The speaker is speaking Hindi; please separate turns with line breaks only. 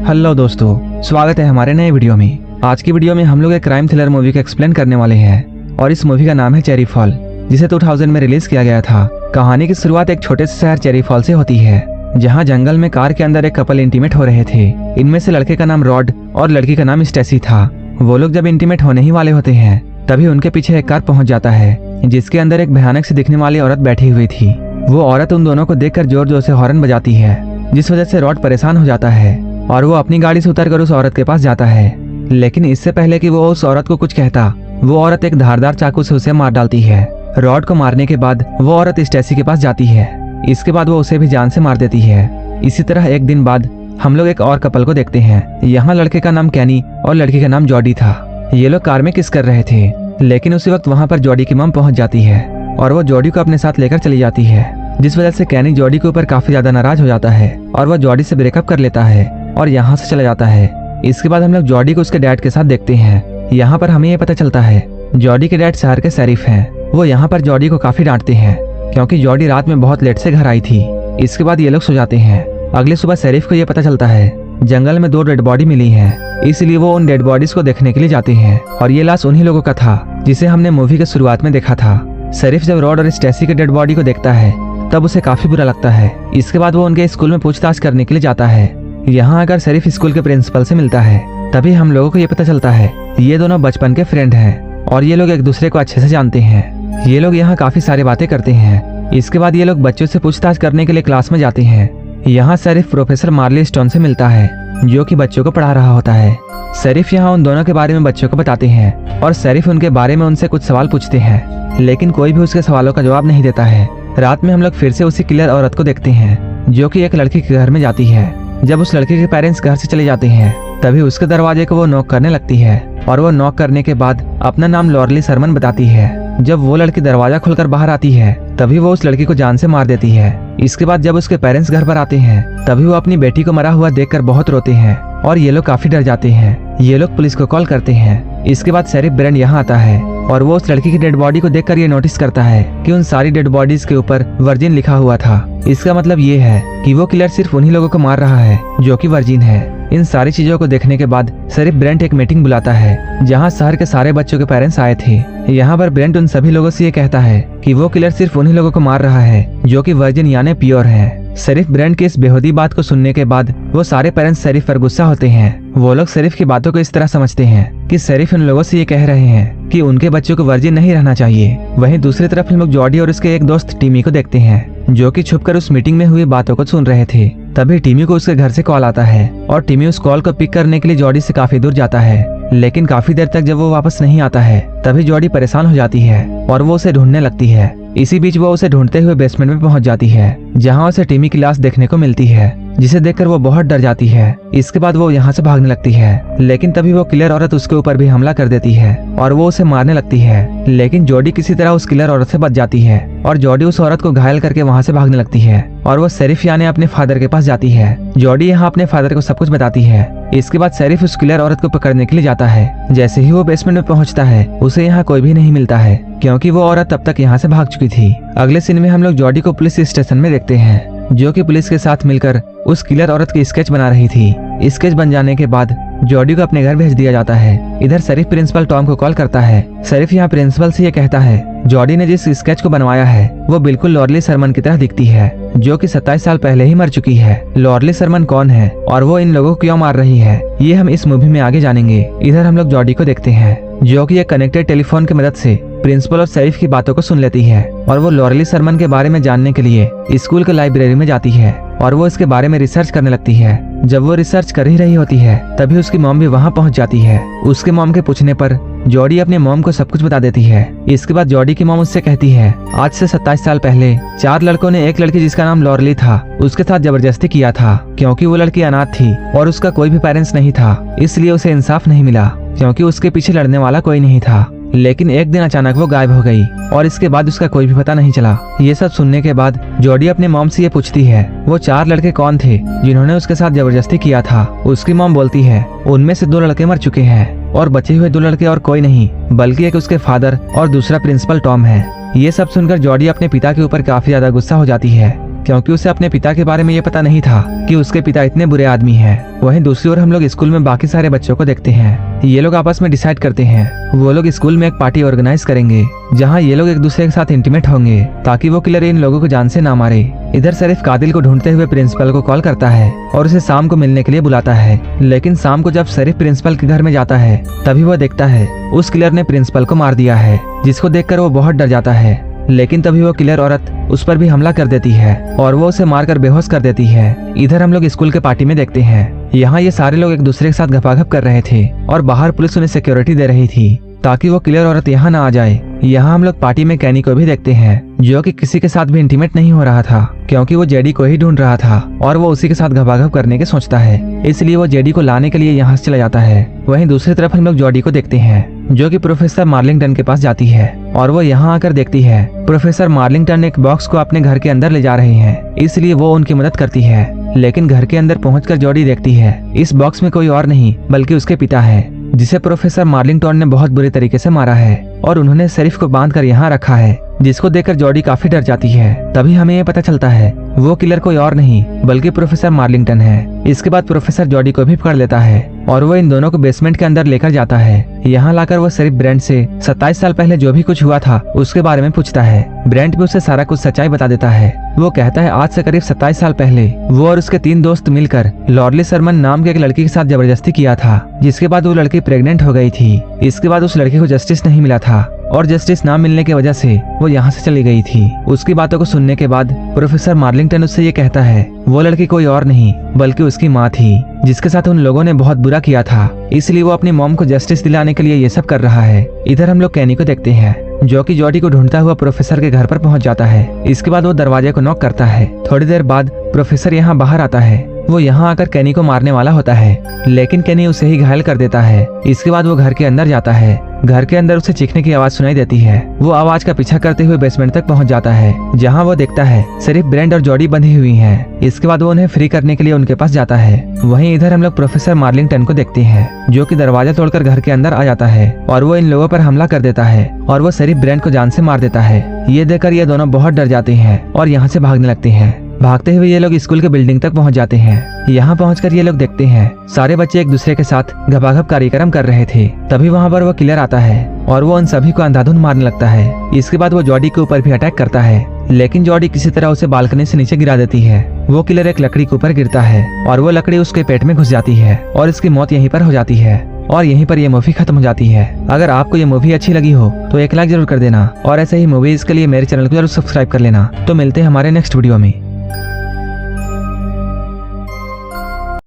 हेलो दोस्तों, स्वागत है हमारे नए वीडियो में। आज की वीडियो में हम लोग एक क्राइम थ्रिलर मूवी को एक्सप्लेन करने वाले हैं और इस मूवी का नाम है चेरी फॉल, जिसे 2000 में रिलीज किया गया था। कहानी की शुरुआत एक छोटे से शहर चेरी फॉल से होती है, जहां जंगल में कार के अंदर एक कपल इंटीमेट हो रहे थे। इनमें से लड़के का नाम रॉड और लड़की का नाम स्टेसी था। वो लोग जब इंटीमेट होने ही वाले होते हैं तभी उनके पीछे एक कार पहुंच जाता है, जिसके अंदर एक भयानक से दिखने वाली औरत बैठी हुई थी। वो औरत उन दोनों को देखकर जोर जोर से हॉर्न बजाती है, जिस वजह से रॉड परेशान हो जाता है और वो अपनी गाड़ी से उतरकर उस औरत के पास जाता है। लेकिन इससे पहले कि वो उस औरत को कुछ कहता, वो औरत एक धारदार चाकू से उसे मार डालती है। रॉड को मारने के बाद वो औरत स्टेसी के पास जाती है। इसके बाद वो उसे भी जान से मार देती है। इसी तरह एक दिन बाद हम लोग एक और कपल को देखते हैं। यहाँ लड़के का नाम कैनी और लड़की का नाम जॉडी था। ये लोग कार में किस कर रहे थे, लेकिन उसी वक्त वहाँ पर जॉडी की मॉम पहुँच जाती है और वो जॉडी को अपने साथ लेकर चली जाती है, जिस वजह से कैनी जॉडी के ऊपर काफी ज्यादा नाराज हो जाता है और वह जॉडी से ब्रेकअप कर लेता है और यहाँ से चला जाता है। इसके बाद हम लोग जॉडी को उसके डैड के साथ देखते हैं। यहाँ पर हमें ये पता चलता है जॉडी के डैड शहर के शरीफ हैं। वो यहाँ पर जॉडी को काफी डांटते हैं क्योंकि जॉडी रात में बहुत लेट से घर आई थी। इसके बाद ये लोग सो जाते हैं। अगले सुबह शरीफ को ये पता चलता है जंगल में 2 डेड बॉडी मिली है, इसलिए वो उन डेड बॉडीज को देखने के लिए जाते हैं और ये लाश उन्हीं लोगों का था जिसे हमने मूवी के शुरुआत में देखा था। शरीफ जब रॉड और स्टेसी के डेड बॉडी को देखता है तब उसे काफी बुरा लगता है। इसके बाद वो उनके स्कूल में पूछताछ करने के लिए जाता है। यहाँ आकर शरीफ स्कूल के प्रिंसिपल से मिलता है। तभी हम लोगों को ये पता चलता है ये दोनों बचपन के फ्रेंड हैं और ये लोग एक दूसरे को अच्छे से जानते हैं। ये लोग यहाँ काफी सारी बातें करते हैं। इसके बाद ये लोग बच्चों से पूछताछ करने के लिए क्लास में जाते हैं। यहाँ शरीफ प्रोफेसर मार्ली स्टोन से मिलता है, जो कि बच्चों को पढ़ा रहा होता है। शरीफ यहाँ उन दोनों के बारे में बच्चों को बताते हैं और शरीफ उनके बारे में उनसे कुछ सवाल पूछते हैं, लेकिन कोई भी उसके सवालों का जवाब नहीं देता है। रात में हम लोग फिर से उसी किलर औरत को देखते हैं, जो कि एक लड़की के घर में जाती है। जब उस लड़के के पेरेंट्स घर से चले जाते हैं तभी उसके दरवाजे को वो नॉक करने लगती है और वो नॉक करने के बाद अपना नाम लॉरली सरमन बताती है। जब वो लड़की दरवाजा खोलकर बाहर आती है तभी वो उस लड़की को जान से मार देती है। इसके बाद जब उसके पेरेंट्स घर पर आते हैं तभी वो अपनी बेटी को मरा हुआ देखकर बहुत रोते हैं और ये लोग काफी डर जाते हैं। ये लोग पुलिस को कॉल करते हैं। इसके बाद शेरिफ ब्रेंड यहाँ आता है और वो उस लड़की की डेड बॉडी को देखकर ये नोटिस करता है कि उन सारी डेड बॉडीज के ऊपर वर्जिन लिखा हुआ था। इसका मतलब ये है कि वो किलर सिर्फ उन्हीं लोगों को मार रहा है जो कि वर्जिन है। इन सारी चीजों को देखने के बाद शेरिफ ब्रेंट एक मीटिंग बुलाता है, जहां शहर के सारे बच्चों के पेरेंट्स आए थे। यहाँ पर ब्रेंट उन सभी लोगों से ये कहता है कि वो किलर सिर्फ उन्हीं लोगों को मार रहा है जो कि वर्जिन यानी प्योर है। शेरिफ ब्रेंट की इस बेहूदी बात को सुनने के बाद वो सारे पेरेंट्स शेरिफ पर गुस्सा होते हैं। वो लोग शेरिफ की बातों को इस तरह समझते हैं कि शेरिफ उन लोगों से ये कह रहे हैं कि उनके बच्चों को वर्जिन नहीं रहना चाहिए। वहीं दूसरी तरफ हम लोग जॉडी और उसके एक दोस्त टिमी को देखते हैं, जो कि छुपकर उस मीटिंग में हुई बातों को सुन रहे थे। तभी टिमी को उसके घर से कॉल आता है और टिमी उस कॉल को पिक करने के लिए जॉडी से काफी दूर जाता है। लेकिन काफी देर तक जब वो वापस नहीं आता है तभी जॉडी परेशान हो जाती है और वो उसे ढूंढने लगती है। इसी बीच वो उसे ढूंढते हुए बेसमेंट में पहुंच जाती है, जहां उसे टिमी की लाश देखने को मिलती है, जिसे देखकर वो बहुत डर जाती है। इसके बाद वो यहाँ से भागने लगती है, लेकिन तभी वो किलर औरत उसके ऊपर भी हमला कर देती है और वो उसे मारने लगती है। लेकिन जॉडी किसी तरह उस किलर औरत से बच जाती है और जॉडी उस औरत को घायल करके वहाँ से भागने लगती है और वो शेरिफ यानी अपने फादर के पास जाती है। जॉडी यहाँ अपने फादर को सब कुछ बताती है। इसके बाद शेरिफ उस किलर औरत को पकड़ने के लिए जाता है। जैसे ही वो बेसमेंट में पहुंचता है उसे यहाँ कोई भी नहीं मिलता है, क्योंकि वो औरत तब तक यहाँ से भाग चुकी थी। अगले सीन में हम लोग जॉडी को पुलिस स्टेशन में देखते हैं, जो कि पुलिस के साथ मिलकर उस किलर औरत की स्केच बना रही थी। स्केच बन जाने के बाद जॉडी को अपने घर भेज दिया जाता है। इधर शेरिफ प्रिंसिपल टॉम को कॉल करता है। शेरिफ यहाँ प्रिंसिपल से ये कहता है जॉडी ने जिस स्केच को बनवाया है वो बिल्कुल लॉरली सरमन की तरह दिखती है, जो कि 27 साल पहले ही मर चुकी है। लॉरली सरमन कौन है और वो इन लोगों को क्यों मार रही है, ये हम इस मूवी में आगे जानेंगे। इधर हम लोग जॉडी को देखते हैं, जो कि एक कनेक्टेड टेलीफोन की मदद से प्रिंसिपल और शेरिफ की बातों को सुन लेती है और वो लॉरली सरमन के बारे में जानने के लिए स्कूल के लाइब्रेरी में जाती है और वो इसके बारे में रिसर्च करने लगती है। जब वो रिसर्च कर ही रही होती है तभी उसकी मॉम भी वहाँ पहुँच जाती है। उसके मॉम के पूछने पर जॉडी अपने मॉम को सब कुछ बता देती है। इसके बाद जॉडी की मॉम उससे कहती है आज से 27 साल पहले 4 लड़कों ने एक लड़की जिसका नाम लॉरली था उसके साथ जबरदस्ती किया था, क्योंकि वो लड़की अनाथ थी और उसका कोई भी पेरेंट्स नहीं था, इसलिए उसे इंसाफ नहीं मिला क्योंकि उसके पीछे लड़ने वाला कोई नहीं था। लेकिन एक दिन अचानक वो गायब हो गई और इसके बाद उसका कोई भी पता नहीं चला। ये सब सुनने के बाद जॉडी अपने मॉम से ये पूछती है वो 4 लड़के कौन थे जिन्होंने उसके साथ जबरदस्ती किया था। उसकी मॉम बोलती है उनमें से 2 लड़के मर चुके हैं और बचे हुए 2 लड़के और कोई नहीं बल्कि एक उसके फादर और दूसरा प्रिंसिपल टॉम है। ये सब सुनकर जॉडी अपने पिता के ऊपर काफी ज्यादा गुस्सा हो जाती है, क्योंकि उसे अपने पिता के बारे में ये पता नहीं था कि उसके पिता इतने बुरे आदमी हैं। वहीं दूसरी ओर हम लोग स्कूल में बाकी सारे बच्चों को देखते हैं। ये लोग आपस में डिसाइड करते हैं वो लोग स्कूल में एक पार्टी ऑर्गेनाइज करेंगे जहां ये लोग एक दूसरे के साथ इंटीमेट होंगे ताकि वो किलर इन लोगों को जान से ना मारे। इधर शरीफ कातिल को ढूंढते हुए प्रिंसिपल को कॉल करता है और उसे शाम को मिलने के लिए बुलाता है। लेकिन शाम को जब शरीफ प्रिंसिपल के घर में जाता है तभी वो देखता है उस किलर ने प्रिंसिपल को मार दिया है, जिसको देखकर वो बहुत डर जाता है। लेकिन तभी वो किलर औरत उस पर भी हमला कर देती है और वो उसे मारकर बेहोश कर देती है। इधर हम लोग स्कूल के पार्टी में देखते हैं यहाँ ये सारे लोग एक दूसरे के साथ घपाघप कर रहे थे और बाहर पुलिस उन्हें सिक्योरिटी दे रही थी ताकि वो किलर औरत यहाँ ना आ जाए। यहाँ हम लोग पार्टी में कैनी को भी देखते हैं जो कि किसी के साथ भी इंटीमेट नहीं हो रहा था क्योंकि वो जेडी को ही ढूंढ रहा था और वो उसी के साथ घपाघप करने के सोचता है, इसलिए वो जेडी को लाने के लिए यहाँ से चला जाता है। वहीं दूसरी तरफ हम लोग जॉडी को देखते हैं जो कि प्रोफेसर मार्लिंगटन के पास जाती है और वो यहाँ आकर देखती है प्रोफेसर मार्लिंगटन एक बॉक्स को अपने घर के अंदर ले जा रहे हैं, इसलिए वो उनकी मदद करती है। लेकिन घर के अंदर पहुंचकर जॉडी देखती है इस बॉक्स में कोई और नहीं बल्कि उसके पिता है जिसे प्रोफेसर मार्लिंगटन ने बहुत बुरे तरीके से मारा है और उन्होंने शरीफ को बांधकर यहाँ रखा है, जिसको देखकर जॉडी काफी डर जाती है। तभी हमें ये पता चलता है वो किलर कोई और नहीं बल्कि प्रोफेसर मार्लिंगटन है। इसके बाद प्रोफेसर जॉडी को भी पकड़ लेता है और वो इन दोनों को बेसमेंट के अंदर लेकर जाता है। यहाँ लाकर वो शरीफ ब्रेंट से 27 साल पहले जो भी कुछ हुआ था उसके बारे में पूछता है। ब्रेंट भी उसे सारा कुछ सच्चाई बता देता है। वो कहता है आज से करीब 27 साल पहले वो और उसके 3 दोस्त मिलकर लॉर्ली सरमन नाम के एक लड़की के साथ जबरदस्ती किया था, जिसके बाद वो लड़की प्रेग्नेंट हो गई थी। इसके बाद उस लड़की को जस्टिस नहीं मिला था और जस्टिस ना मिलने की वजह से वो यहाँ से चली गई थी। उसकी बातों को सुनने के बाद प्रोफेसर मार्लिंगटन उससे ये कहता है वो लड़की कोई और नहीं बल्कि उसकी माँ थी जिसके साथ उन लोगों ने बहुत बुरा किया था, इसलिए वो अपनी मॉम को जस्टिस दिलाने के लिए ये सब कर रहा है। इधर हम लोग कैनी को देखते हैं जो कि जॉडी को ढूंढता हुआ प्रोफेसर के घर पर पहुंच जाता है। इसके बाद वो दरवाजे को नॉक करता है। थोड़ी देर बाद प्रोफेसर यहाँ बाहर आता है। वो यहाँ आकर कैनी को मारने वाला होता है लेकिन कैनी उसे ही घायल कर देता है। इसके बाद वो घर के अंदर जाता है। घर के अंदर उसे चीखने की आवाज सुनाई देती है। वो आवाज का पीछा करते हुए बेसमेंट तक पहुंच जाता है जहां वो देखता है सिर्फ ब्रेंट और जॉडी बंधी हुई हैं। इसके बाद वो उन्हें फ्री करने के लिए उनके पास जाता है। वहीं इधर हम लोग प्रोफेसर मार्लिंगटन को देखते हैं जो कि दरवाजा तोड़कर घर के अंदर आ जाता है और वो इन लोगों पर हमला कर देता है और वो सिर्फ ब्रेंट को जान से मार देता है। ये देखकर ये दोनों बहुत डर जाते हैं और यहाँ से भागने लगते हैं। भागते हुए ये लोग स्कूल के बिल्डिंग तक पहुंच जाते हैं। यहाँ पहुंचकर ये लोग देखते हैं सारे बच्चे एक दूसरे के साथ घपाघप कार्यक्रम कर रहे थे। तभी वहाँ पर वो किलर आता है और वो उन सभी को अंधाधुंध मारने लगता है। इसके बाद वो जॉडी के ऊपर भी अटैक करता है लेकिन जॉडी किसी तरह उसे बालकनी से नीचे गिरा देती है। वो किलर एक लकड़ी के ऊपर गिरता है और वो लकड़ी उसके पेट में घुस जाती है और इसकी मौत यहीं पर हो जाती है और यहीं पर ये मूवी खत्म हो जाती है। अगर आपको ये मूवी अच्छी लगी हो तो एक लाइक जरूर कर देना और ऐसे ही मूवीज के लिए मेरे चैनल को जरूर सब्सक्राइब कर लेना। तो मिलते हैं हमारे नेक्स्ट वीडियो में।